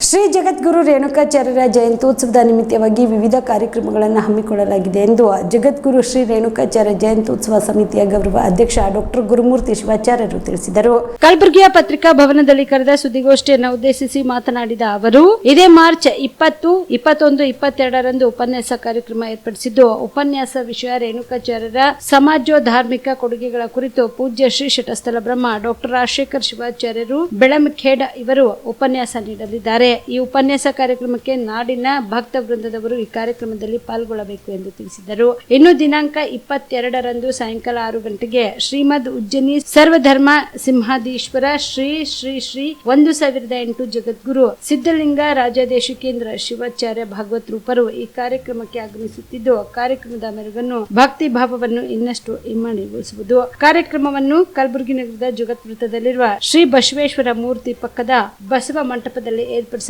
ಶ್ರೀ ಜಗದ್ಗುರು ರೇಣುಕಾಚಾರ್ಯರ ಜಯಂತ್ಯೋತ್ಸವದ ನಿಮಿತ್ತವಾಗಿ ವಿವಿಧ ಕಾರ್ಯಕ್ರಮಗಳನ್ನು ಹಮ್ಮಿಕೊಳ್ಳಲಾಗಿದೆ ಎಂದು ಜಗದ್ಗುರು ಶ್ರೀ ರೇಣುಕಾಚಾರ್ಯ ಜಯಂತ್ಯೋತ್ಸವ ಸಮಿತಿಯ ಗೌರವ ಅಧ್ಯಕ್ಷ ಡಾಕ್ಟರ್ ಗುರುಮೂರ್ತಿ ಶಿವಾಚಾರ್ಯರು ತಿಳಿಸಿದರು. ಕಲಬುರಗಿಯ ಪತ್ರಿಕಾ ಭವನದಲ್ಲಿ ಕರೆದ ಸುದ್ದಿಗೋಷ್ಠಿಯನ್ನು ಉದ್ದೇಶಿಸಿ ಮಾತನಾಡಿದ ಅವರು, ಇದೇ ಮಾರ್ಚ್ 20, 21, 22ರಂದು ಉಪನ್ಯಾಸ ಕಾರ್ಯಕ್ರಮ ಏರ್ಪಡಿಸಿದ್ದು, ಉಪನ್ಯಾಸ ವಿಷಯ ರೇಣುಕಾಚಾರ್ಯರ ಸಮಾಜೋಧಾರ್ಮಿಕ ಕೊಡುಗೆಗಳ ಕುರಿತು ಪೂಜ್ಯ ಶ್ರೀ ಶಟಸ್ಥಲ ಬ್ರಹ್ಮ ಡಾಕ್ಟರ್ ರಾಜಶೇಖರ್ ಶಿವಾಚಾರ್ಯರು ಬೆಳಮಖೇಡ್ ಇವರು ಉಪನ್ಯಾಸ ನೀಡಲಿದ್ದಾರೆ. ಈ ಉಪನ್ಯಾಸ ಕಾರ್ಯಕ್ರಮಕ್ಕೆ ನಾಡಿನ ಭಕ್ತ ವೃಂದದವರು ಈ ಕಾರ್ಯಕ್ರಮದಲ್ಲಿ ಪಾಲ್ಗೊಳ್ಳಬೇಕು ಎಂದು ತಿಳಿಸಿದರು. ಇನ್ನು ದಿನಾಂಕ 22ರಂದು ಸಾಯಂಕಾಲ 6 ಗಂಟೆಗೆ ಶ್ರೀಮದ್ ಉಜ್ಜಯಿನಿ ಸರ್ವಧರ್ಮ ಸಿಂಹಾದೀಶ್ವರ ಶ್ರೀ ಶ್ರೀ ಶ್ರೀ 1008 ಜಗದ್ಗುರು ಸಿದ್ಧಲಿಂಗ ರಾಜದೇಶಿಕೇಂದ್ರ ಶಿವಾಚಾರ್ಯ ಭಾಗವತ್ ರೂಪರು ಈ ಕಾರ್ಯಕ್ರಮಕ್ಕೆ ಆಗಮಿಸುತ್ತಿದ್ದು, ಕಾರ್ಯಕ್ರಮದ ಮೆರುಗನ್ನು ಭಕ್ತಿ ಭಾವವನ್ನು ಇನ್ನಷ್ಟು ಇಮ್ಮಡಿಗೊಳಿಸುವುದು. ಕಾರ್ಯಕ್ರಮವನ್ನು ಕಲಬುರಗಿ ನಗರದ ಜಗತ್ ವೃತ್ತದಲ್ಲಿರುವ ಶ್ರೀ ಬಸವೇಶ್ವರ ಮೂರ್ತಿ ಪಕ್ಕದ ಬಸವ ಮಂಟಪದಲ್ಲಿ ಏರ್ಪಡಿಸಲಾಗಿದೆ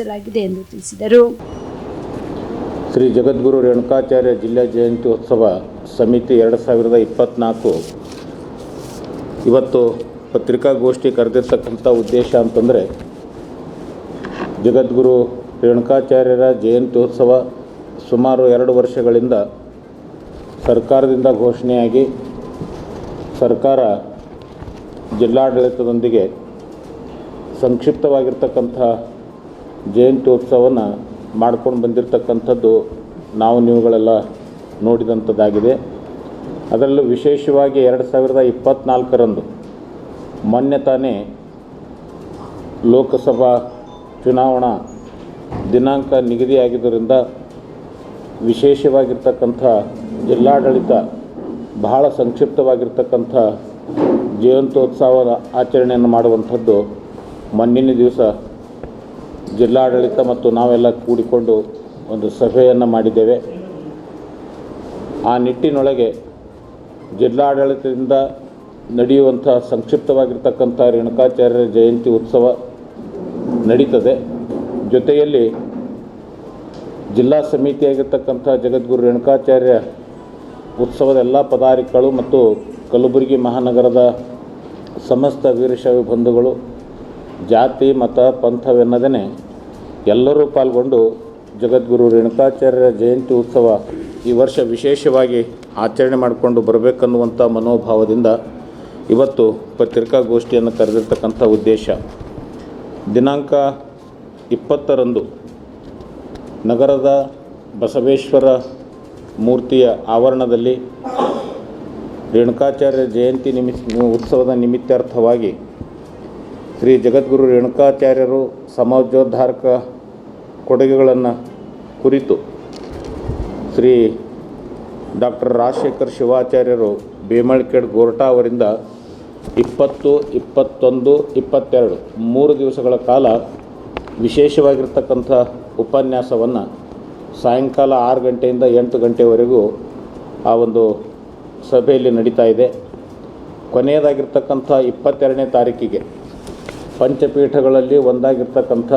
ಎಂದು ತಿಳಿಸಿದರು. ಶ್ರೀ ಜಗದ್ಗುರು ರೇಣುಕಾಚಾರ್ಯ ಜಿಲ್ಲಾ ಜಯಂತ್ಯೋತ್ಸವ ಸಮಿತಿ 2024 ಇವತ್ತು ಪತ್ರಿಕಾಗೋಷ್ಠಿ ಕರೆದಿರ್ತಕ್ಕಂಥ ಉದ್ದೇಶ ಅಂತಂದರೆ, ಜಗದ್ಗುರು ರೇಣುಕಾಚಾರ್ಯರ ಜಯಂತ್ಯೋತ್ಸವ ಸುಮಾರು 2 ವರ್ಷಗಳಿಂದ ಸರ್ಕಾರದಿಂದ ಘೋಷಣೆಯಾಗಿ ಸರ್ಕಾರ ಜಿಲ್ಲಾಡಳಿತದೊಂದಿಗೆ ಸಂಕ್ಷಿಪ್ತವಾಗಿರ್ತಕ್ಕಂಥ ಜಯಂತ್ಯೋತ್ಸವವನ್ನು ಮಾಡ್ಕೊಂಡು ಬಂದಿರತಕ್ಕಂಥದ್ದು ನಾವು ನೀವುಗಳೆಲ್ಲ ನೋಡಿದಂಥದ್ದಾಗಿದೆ. ಅದರಲ್ಲೂ ವಿಶೇಷವಾಗಿ 2024ರಂದು ಮೊನ್ನೆ ತಾನೇ ಲೋಕಸಭಾ ಚುನಾವಣಾ ದಿನಾಂಕ ನಿಗದಿಯಾಗಿದ್ದರಿಂದ ವಿಶೇಷವಾಗಿರ್ತಕ್ಕಂಥ ಜಿಲ್ಲಾಡಳಿತ ಬಹಳ ಸಂಕ್ಷಿಪ್ತವಾಗಿರ್ತಕ್ಕಂಥ ಜಯಂತ್ಯೋತ್ಸವದ ಆಚರಣೆಯನ್ನು ಮಾಡುವಂಥದ್ದು ಮೊನ್ನಿನ ದಿವಸ ಜಿಲ್ಲಾಡಳಿತ ಮತ್ತು ನಾವೆಲ್ಲ ಕೂಡಿಕೊಂಡು ಒಂದು ಸಭೆಯನ್ನು ಮಾಡಿದ್ದೇವೆ. ಆ ನಿಟ್ಟಿನೊಳಗೆ ಜಿಲ್ಲಾಡಳಿತದಿಂದ ನಡೆಯುವಂಥ ಸಂಕ್ಷಿಪ್ತವಾಗಿರ್ತಕ್ಕಂಥ ರೇಣುಕಾಚಾರ್ಯರ ಜಯಂತಿ ಉತ್ಸವ ನಡೀತದೆ. ಜೊತೆಯಲ್ಲಿ ಜಿಲ್ಲಾ ಸಮಿತಿಯಾಗಿರ್ತಕ್ಕಂಥ ಜಗದ್ಗುರು ರೇಣುಕಾಚಾರ್ಯ ಉತ್ಸವದ ಎಲ್ಲ ಪದಾಧಿಕಾರಿಗಳು ಮತ್ತು ಕಲಬುರಗಿ ಮಹಾನಗರದ ಸಮಸ್ತ ವೀರಶೈವ ಬಂಧುಗಳು ಜಾತಿ ಮತ ಪಂಥವೆನ್ನದೇ ಎಲ್ಲರೂ ಪಾಲ್ಗೊಂಡು ಜಗದ್ಗುರು ರೇಣುಕಾಚಾರ್ಯರ ಜಯಂತಿ ಉತ್ಸವ ಈ ವರ್ಷ ವಿಶೇಷವಾಗಿ ಆಚರಣೆ ಮಾಡಿಕೊಂಡು ಬರಬೇಕನ್ನುವಂಥ ಮನೋಭಾವದಿಂದ ಇವತ್ತು ಪತ್ರಿಕಾಗೋಷ್ಠಿಯನ್ನು ಕರೆದಿರ್ತಕ್ಕಂಥ ಉದ್ದೇಶ. ದಿನಾಂಕ 20ರಂದು ನಗರದ ಬಸವೇಶ್ವರ ಮೂರ್ತಿಯ ಆವರಣದಲ್ಲಿ ರೇಣುಕಾಚಾರ್ಯ ಜಯಂತಿ ಉತ್ಸವದ ನಿಮಿತ್ತಾರ್ಥವಾಗಿ ಶ್ರೀ ಜಗದ್ಗುರು ರೇಣುಕಾಚಾರ್ಯರು ಸಮಾಜೋದ್ಧಾರಕ ಕೊಡುಗೆಗಳನ್ನು ಕುರಿತು ಶ್ರೀ ಡಾಕ್ಟರ್ ರಾಜಶೇಖರ್ ಶಿವಾಚಾರ್ಯರು ಬೇಮಳಖೇಡ್ ಗೋರ್ಟಾ ಅವರಿಂದ 20, 21, 22 3 ದಿವಸಗಳ ಕಾಲ ವಿಶೇಷವಾಗಿರ್ತಕ್ಕಂಥ ಉಪನ್ಯಾಸವನ್ನು ಸಾಯಂಕಾಲ 6 ಗಂಟೆಯಿಂದ 8 ಗಂಟೆವರೆಗೂ ಆ ಒಂದು ಸಭೆಯಲ್ಲಿ ನಡೀತಾ ಇದೆ. ಕೊನೆಯದಾಗಿರ್ತಕ್ಕಂಥ 22ನೇ ತಾರೀಕಿಗೆ ಪಂಚಪೀಠಗಳಲ್ಲಿ ಒಂದಾಗಿರ್ತಕ್ಕಂಥ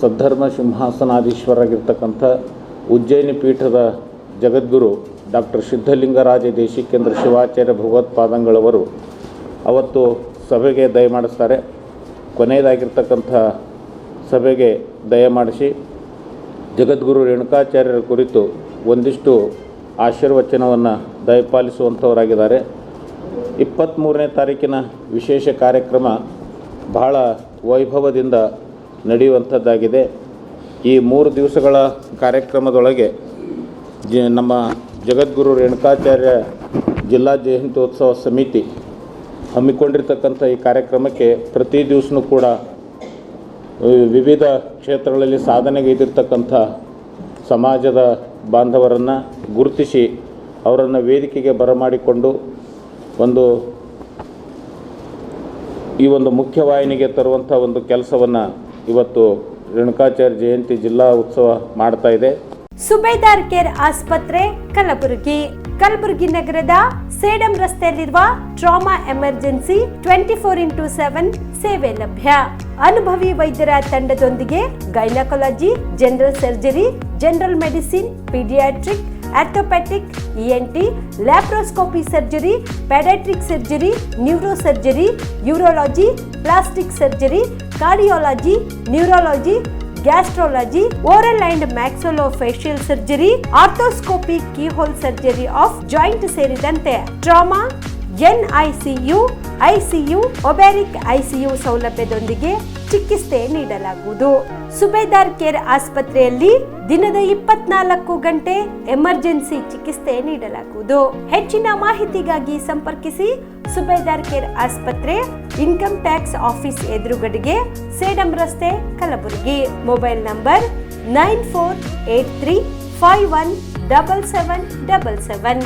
ಸದ್ಧರ್ಮ ಸಿಂಹಾಸನಾಧೀಶ್ವರಾಗಿರ್ತಕ್ಕಂಥ ಉಜ್ಜಯಿನಿ ಪೀಠದ ಜಗದ್ಗುರು ಡಾಕ್ಟರ್ ಸಿದ್ಧಲಿಂಗರಾಜ ದೇಶಿಕೇಂದ್ರ ಶಿವಾಚಾರ್ಯ ಭಗವತ್ಪಾದಂಗಳವರು ಅವತ್ತು ಸಭೆಗೆ ದಯಮಾಡಿಸ್ತಾರೆ. ಕೊನೆಯದಾಗಿರ್ತಕ್ಕಂಥ ಸಭೆಗೆ ದಯಮಾಡಿಸಿ ಜಗದ್ಗುರು ರೇಣುಕಾಚಾರ್ಯರ ಕುರಿತು ಒಂದಿಷ್ಟು ಆಶೀರ್ವಚನವನ್ನು ದಯಪಾಲಿಸುವಂಥವರಾಗಿದ್ದಾರೆ. 23ನೇ ತಾರೀಕಿನ ವಿಶೇಷ ಕಾರ್ಯಕ್ರಮ ಬಹಳ ವೈಭವದಿಂದ ನಡೆಯುವಂಥದ್ದಾಗಿದೆ. ಈ 3 ದಿವಸಗಳ ಕಾರ್ಯಕ್ರಮದೊಳಗೆ ನಮ್ಮ ಜಗದ್ಗುರು ರೇಣುಕಾಚಾರ್ಯ ಜಿಲ್ಲಾ ಜಯಂತ್ಯೋತ್ಸವ ಸಮಿತಿ ಹಮ್ಮಿಕೊಂಡಿರ್ತಕ್ಕಂಥ ಈ ಕಾರ್ಯಕ್ರಮಕ್ಕೆ ಪ್ರತಿ ದಿವಸನೂ ಕೂಡ ವಿವಿಧ ಕ್ಷೇತ್ರಗಳಲ್ಲಿ ಸಾಧನೆಗೈದಿರ್ತಕ್ಕಂಥ ಸಮಾಜದ ಬಾಂಧವರನ್ನು ಗುರುತಿಸಿ ಅವರನ್ನು ವೇದಿಕೆಗೆ ಬರಮಾಡಿಕೊಂಡು ಈ ಒಂದು ಮುಖ್ಯವಾಹಿನಿಗೆ ತರುವಂಥ ಒಂದು ಕೆಲಸವನ್ನು ಇವತ್ತು ರೇಣುಕಾಚಾರ್ಯ ಜಯಂತಿ ಜಿಲ್ಲಾ ಉತ್ಸವ ಮಾಡ್ತಾ ಇದೆ. ಸುಬೇದಾರ್ ಕೇರ್ ಆಸ್ಪತ್ರೆ ಕಲಬುರಗಿ ನಗರದ ಸೇಡಂ ರಸ್ತೆಯಲ್ಲಿರುವ ಟ್ರಾಮಾ ಎಮರ್ಜೆನ್ಸಿ 24x7 ಸೇವೆ ಲಭ್ಯ. ಅನುಭವಿ ವೈದ್ಯರ ತಂಡದೊಂದಿಗೆ gynaecology, general surgery, general medicine, paediatric, orthopaedic, ENT, laparoscopy surgery, paediatric surgery, neuro surgery, urology, plastic surgery, cardiology, neurology, gastrology, oral and maxillofacial surgery, arthroscopy, keyhole surgery of joint ಸೇರಿದಂತೆ trauma, NICU, ICU, obstetric ICU ಸೌಲಭ್ಯದೊಂದಿಗೆ ಚಿಕಿತ್ಸೆ ನೀಡಲಾಗುವುದು. ಸುಬೇದಾರ್ care ಆಸ್ಪತ್ರೆಯಲ್ಲಿ ದಿನದ 24 ಗಂಟೆ emergency ಚಿಕಿತ್ಸೆ ನೀಡಲಾಗುವುದು. ಹೆಚ್ಚಿನ ಮಾಹಿತಿಗಾಗಿ ಸಂಪರ್ಕಿಸಿ ಸುಬೇದಾರ್ ಕೇರ್ ಆಸ್ಪತ್ರೆ, ಇನ್ಕಮ್ ಟ್ಯಾಕ್ಸ್ ಆಫೀಸ್ ಎದುರುಗಡೆಗೆ, ಸೇಡಂ ರಸ್ತೆ, ಕಲಬುರಗಿ. Mobile number 9483517777.